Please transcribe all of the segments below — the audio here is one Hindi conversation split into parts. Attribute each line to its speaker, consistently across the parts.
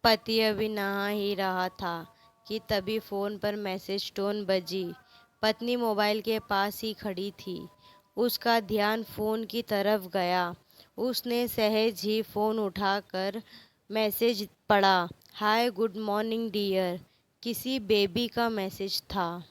Speaker 1: पति अभी नहा ही रहा था कि तभी फ़ोन पर मैसेज टोन बजी। पत्नी मोबाइल के पास ही खड़ी थी। उसका ध्यान फ़ोन की तरफ गया। उसने सहज ही फ़ोन उठाकर मैसेज पढ़ा। Hi good morning dear. किसी बेबी का मैसेज था।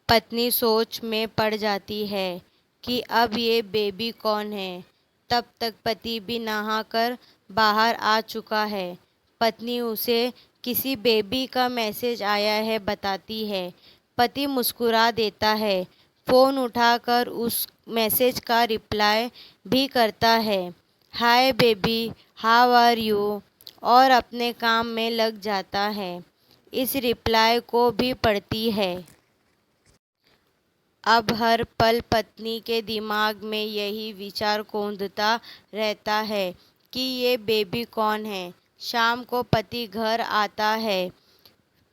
Speaker 1: पत्नी सोच में पड़ जाती है कि अब ये बेबी कौन है। तब तक पति भी नहाकर बाहर आ चुका है। पत्नी उसे किसी बेबी का मैसेज आया है बताती है। पति मुस्कुरा देता है। फ़ोन उठाकर उस मैसेज का रिप्लाई भी करता है। Hi baby, how are you, और अपने काम में लग जाता है। इस रिप्लाई को भी पढ़ती है। अब हर पल पत्नी के दिमाग में यही विचार कौंधता रहता है कि ये बेबी कौन है। शाम को पति घर आता है।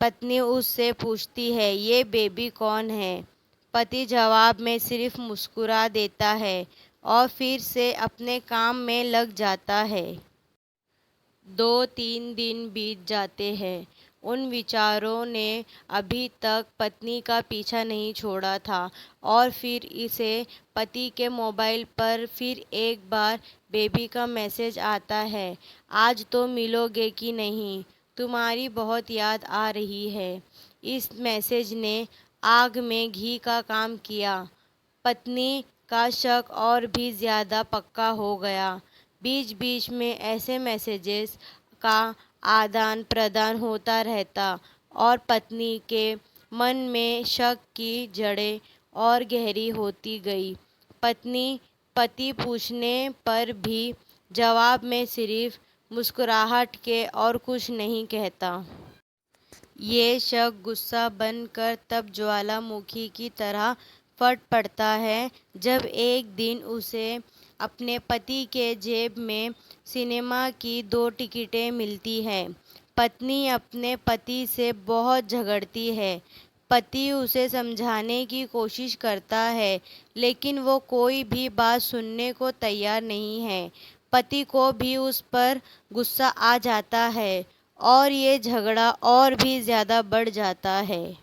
Speaker 1: पत्नी उससे पूछती है, ये बेबी कौन है। पति जवाब में सिर्फ मुस्कुरा देता है और फिर से अपने काम में लग जाता है। 2-3 दिन बीत जाते हैं। उन विचारों ने अभी तक पत्नी का पीछा नहीं छोड़ा था और फिर इसे पति के मोबाइल पर फिर एक बार बेबी का मैसेज आता है। आज तो मिलोगे कि नहीं, तुम्हारी बहुत याद आ रही है। इस मैसेज ने आग में घी का काम किया। पत्नी का शक और भी ज़्यादा पक्का हो गया। बीच बीच में ऐसे मैसेजेस का आदान प्रदान होता रहता और पत्नी के मन में शक की जड़ें और गहरी होती गई। पत्नी पति पूछने पर भी जवाब में सिर्फ मुस्कुराहट के और कुछ नहीं कहता। ये शक गुस्सा बनकर तब ज्वालामुखी की तरह फट पड़ता है जब एक दिन उसे अपने पति के जेब में सिनेमा की 2 टिकटें मिलती हैं। पत्नी अपने पति से बहुत झगड़ती है। पति उसे समझाने की कोशिश करता है लेकिन वो कोई भी बात सुनने को तैयार नहीं है। पति को भी उस पर गुस्सा आ जाता है और ये झगड़ा और भी ज़्यादा बढ़ जाता है।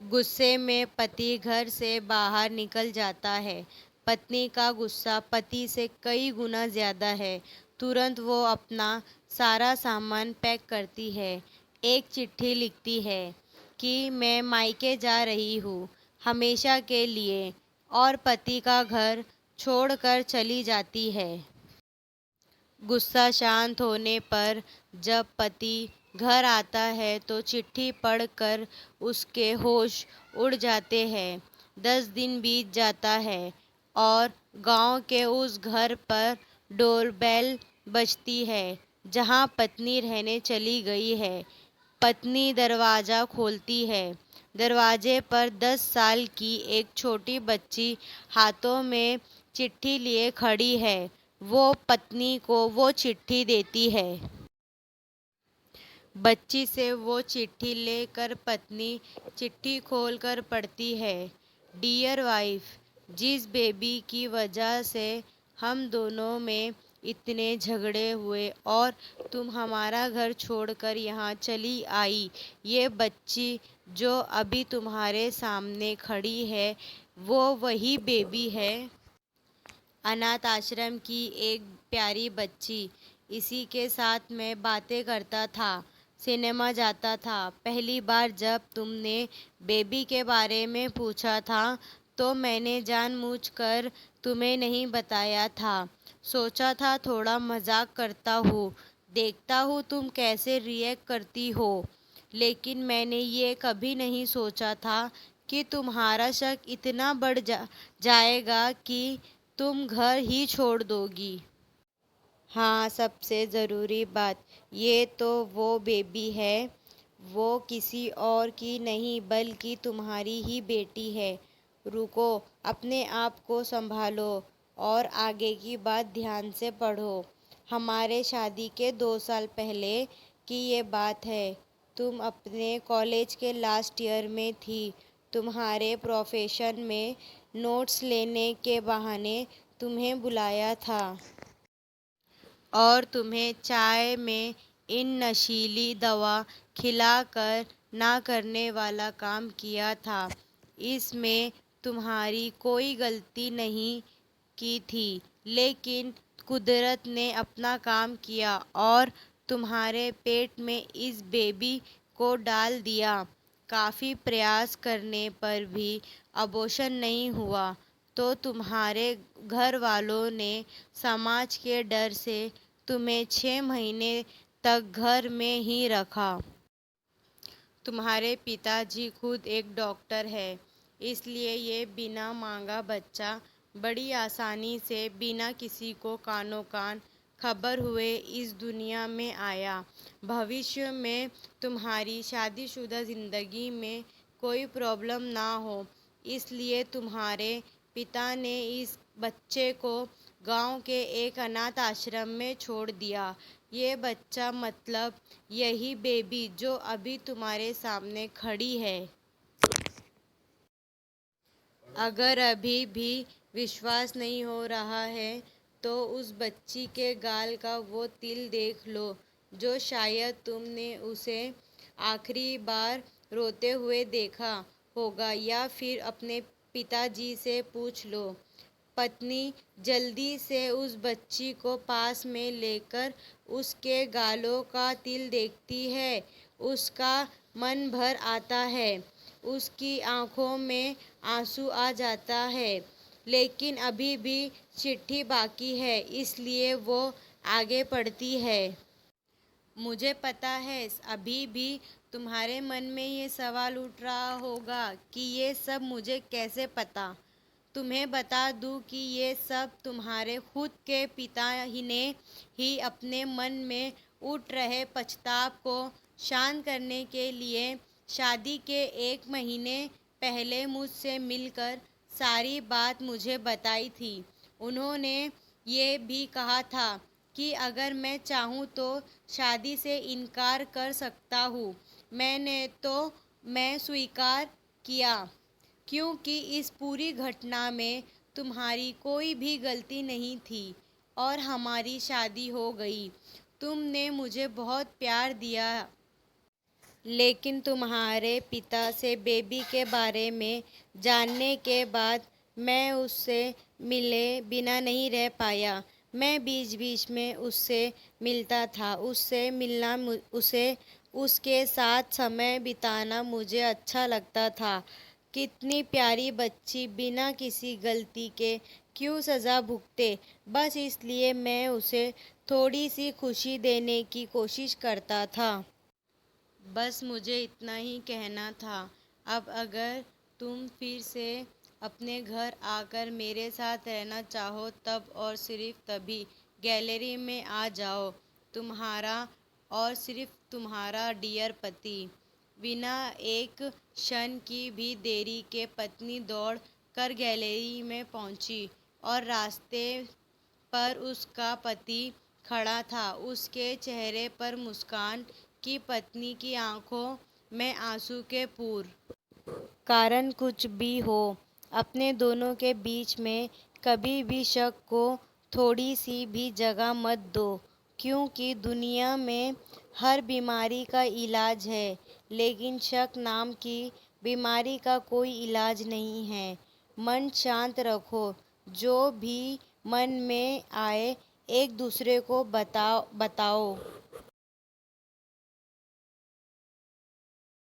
Speaker 1: गुस्से में पति घर से बाहर निकल जाता है। पत्नी का गुस्सा पति से कई गुना ज़्यादा है। तुरंत वो अपना सारा सामान पैक करती है। एक चिट्ठी लिखती है कि मैं मायके जा रही हूँ हमेशा के लिए, और पति का घर छोड़कर चली जाती है। गुस्सा शांत होने पर जब पति घर आता है तो चिट्ठी पढ़कर उसके होश उड़ जाते हैं। 10 दिन बीत जाता है और गांव के उस घर पर डोरबेल बजती है जहां पत्नी रहने चली गई है। पत्नी दरवाज़ा खोलती है। दरवाजे पर 10 साल की एक छोटी बच्ची हाथों में चिट्ठी लिए खड़ी है। वो पत्नी को वो चिट्ठी देती है। बच्ची से वो चिट्ठी लेकर पत्नी चिट्ठी खोलकर पढ़ती है। डियर वाइफ, जिस बेबी की वजह से हम दोनों में इतने झगड़े हुए और तुम हमारा घर छोड़कर यहाँ चली आई, ये बच्ची जो अभी तुम्हारे सामने खड़ी है वो वही बेबी है। अनाथ आश्रम की एक प्यारी बच्ची। इसी के साथ मैं बातें करता था, सिनेमा जाता था। पहली बार जब तुमने बेबी के बारे में पूछा था तो मैंने जानबूझकर तुम्हें नहीं बताया था। सोचा था थोड़ा मजाक करता हूँ, देखता हूँ तुम कैसे रिएक्ट करती हो। लेकिन मैंने ये कभी नहीं सोचा था कि तुम्हारा शक इतना बढ़ जाएगा कि तुम घर ही छोड़ दोगी। हाँ, सबसे ज़रूरी बात, ये तो वो बेबी है। वो किसी और की नहीं बल्कि तुम्हारी ही बेटी है। रुको, अपने आप को संभालो और आगे की बात ध्यान से पढ़ो। हमारे शादी के 2 साल पहले की ये बात है। तुम अपने कॉलेज के लास्ट ईयर में थी। तुम्हारे प्रोफेशन में नोट्स लेने के बहाने तुम्हें बुलाया था और तुम्हें चाय में इन नशीली दवा खिलाकर ना करने वाला काम किया था। इसमें तुम्हारी कोई गलती नहीं की थी, लेकिन कुदरत ने अपना काम किया और तुम्हारे पेट में इस बेबी को डाल दिया। काफ़ी प्रयास करने पर भी अबॉर्शन नहीं हुआ, तो तुम्हारे घर वालों ने समाज के डर से तुम्हें 6 महीने तक घर में ही रखा। तुम्हारे पिताजी खुद एक डॉक्टर है, इसलिए ये बिना मांगा बच्चा बड़ी आसानी से बिना किसी को कानो कान खबर हुए इस दुनिया में आया। भविष्य में तुम्हारी शादीशुदा ज़िंदगी में कोई प्रॉब्लम ना हो, इसलिए तुम्हारे पिता ने इस बच्चे को गांव के एक अनाथ आश्रम में छोड़ दिया। ये बच्चा मतलब यही बेबी जो अभी तुम्हारे सामने खड़ी है। अगर अभी भी विश्वास नहीं हो रहा है तो उस बच्ची के गाल का वो तिल देख लो जो शायद तुमने उसे आखिरी बार रोते हुए देखा होगा, या फिर अपने पिताजी से पूछ लो। पत्नी जल्दी से उस बच्ची को पास में लेकर उसके गालों का तिल देखती है। उसका मन भर आता है, उसकी आंखों में आंसू आ जाता है, लेकिन अभी भी चिट्ठी बाकी है, इसलिए वो आगे बढ़ती है। मुझे पता है अभी भी तुम्हारे मन में ये सवाल उठ रहा होगा कि ये सब मुझे कैसे पता। तुम्हें बता दूं कि ये सब तुम्हारे खुद के पिता ही ने ही अपने मन में उठ रहे पछताव को शांत करने के लिए शादी के 1 महीने पहले मुझसे मिलकर सारी बात मुझे बताई थी। उन्होंने ये भी कहा था कि अगर मैं चाहूँ तो शादी से इनकार कर सकता हूँ। मैं स्वीकार किया, क्योंकि इस पूरी घटना में तुम्हारी कोई भी गलती नहीं थी और हमारी शादी हो गई। तुमने मुझे बहुत प्यार दिया, लेकिन तुम्हारे पिता से बेबी के बारे में जानने के बाद मैं उससे मिले बिना नहीं रह पाया। मैं बीच बीच में उससे मिलता था। उससे मिलना, उसे उसके साथ समय बिताना मुझे अच्छा लगता था। कितनी प्यारी बच्ची बिना किसी गलती के क्यों सज़ा भुगते, बस इसलिए मैं उसे थोड़ी सी खुशी देने की कोशिश करता था। बस मुझे इतना ही कहना था। अब अगर तुम फिर से अपने घर आकर मेरे साथ रहना चाहो तब और सिर्फ तभी गैलरी में आ जाओ। तुम्हारा और सिर्फ तुम्हारा डियर पति। बिना एक क्षण की भी देरी के पत्नी दौड़ कर गैलरी में पहुंची और रास्ते पर उसका पति खड़ा था। उसके चेहरे पर मुस्कान कि पत्नी की आंखों में आंसू के पूर। कारण कुछ भी हो, अपने दोनों के बीच में कभी भी शक को थोड़ी सी भी जगह मत दो, क्योंकि दुनिया में हर बीमारी का इलाज है, लेकिन शक नाम की बीमारी का कोई इलाज नहीं है। मन शांत रखो, जो भी मन में आए एक दूसरे को बताओ।